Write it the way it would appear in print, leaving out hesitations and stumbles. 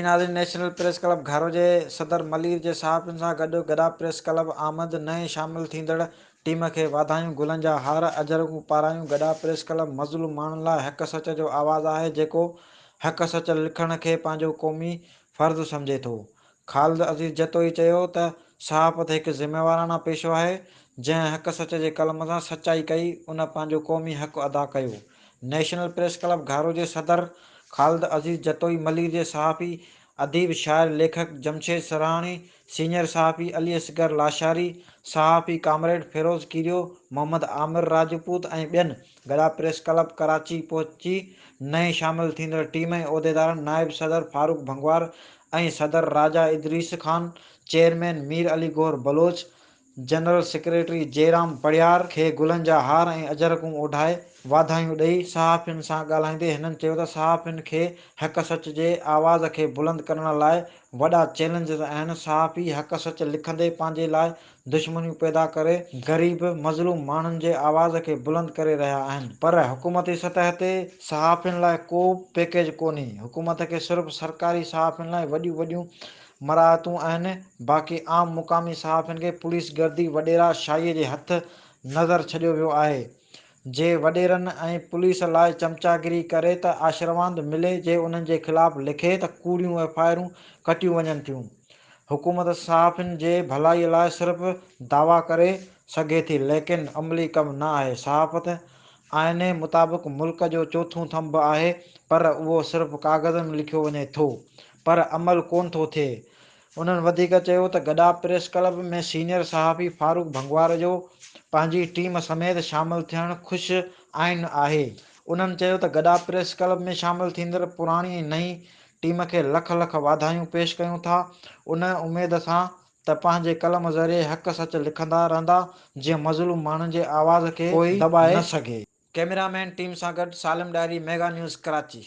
जी नाज़रीन, national press club घारो जे सदर मलीर जे सहाफ़ियुनि सां गॾु गॾा प्रेस क्लब आमद नए शामिल थींदड़ टीम खे वाधायूं, गुलनि जा हार, अजरकूं पारायूं। गॾा प्रेस क्लब मज़लूम माण्हुनि लाइ हक़ सच जो आवाज़ आहे, जेको हक़ सच लिखण खे पंहिंजो क़ौमी फ़र्ज़ु सम्झे थो। ख़ालिद अज़ीज़ जतोई चयो त सहाफ़त हिकु ज़िम्मेवाराना पेशो आहे। जंहिं हक़ सच जे कलम सां सचाई कई, उन पंहिंजो क़ौमी हक़ अदा कयो। नेशनल प्रेस क्लब घारो जे सदर ख़ालिद अज़ीज़ जतोई, मलीर जे सहाफ़ी, अदीब, शाइर, लेखक जमशेद सराणी, सीनियर सहाफ़ी अली असगर लाशारी, सहाफ़ी कामरेड फिरोज़ कीरियो, मोहम्मद आमिर राजपूत ऐं ॿियनि गॾा प्रेस क्लब कराची पहुची नए शामिल थींदड़ टीम ऐं उहिदेदारनि नायब सदर फारूक भंगवार ऐं सदर राजा इदरीस खान, चेयरमैन मीर अली गौर बलोच, जनरल सेक्रेटरी जयराम पड़ियार खे गुलनि जा हार ऐं अजरकूं ओढाए वाधायूं ॾेई सहाफ़ियुनि सां ॻाल्हाईंदे हिननि चयो त सहाफ़ियुनि खे हक़ सच जे आवाज़ खे बुलंद करण लाइ वॾा चैलेंजिस आहिनि। सहाफ़ी हक़ सच लिखंदे पंहिंजे लाइ दुश्मनियूं पैदा करे ग़रीब मज़लूम माण्हुनि जे आवाज़ खे बुलंद करे रहिया आहिनि, पर हुकूमती सतह ते सहाफ़ियुनि लाइ को पैकेज कोन्हे। हुकूमत खे सिर्फ़ु सरकारी सहाफ़ियुनि लाइ वॾियूं वॾियूं मराहतूं आहिनि, बाक़ी आम मुक़ामी सहाफ़ियुनि खे पुलिस गर्दी वॾेरा शाहीअ जे हथ नज़र छॾियो वियो आहे। जे वॾेरनि ऐं पुलिस लाइ चमचागिरी करे त आशिरवाद मिले, जे उन्हनि जे ख़िलाफ़ लिखे त कूड़ियूं एफआईआरूं कटियूं वञनि थियूं। हुकूमत सहाफ़ियुनि जे भलाईअ लाइ सिर्फ़ु दावा करे सघे थी, लेकिन अमली कमु न आहे। सहाफ़त आइने मुताबिक़ मुल्क जो चोथों थंब आहे, पर उहो सिर्फ़ु कागज़नि में लिखियो वञे थो, पर अमल कोन थो थिए। उन्हनि वधीक चयो त गॾा प्रेस क्लब में सीनियर सहाफ़ी फारूक भंगवार जो पंहिंजी टीम समेत शामिल थियणु ख़ुशि आइन आहे। उन्हनि चयो त गॾा प्रेस क्लब में शामिल थींदड़ पुराणी ऐं नई टीम खे लख लख वाधायूं पेश कयूं था, उन उमेद सां त पंहिंजे कलम ज़रिए हक़ सच लिखंदा रहंदा, जीअं मज़लूम माण्हुनि जे आवाज़ खे कोई दॿाए न सघे। कैमरामैन टीम सां गॾु सालिम डायरी, मेगा न्यूज़, कराची।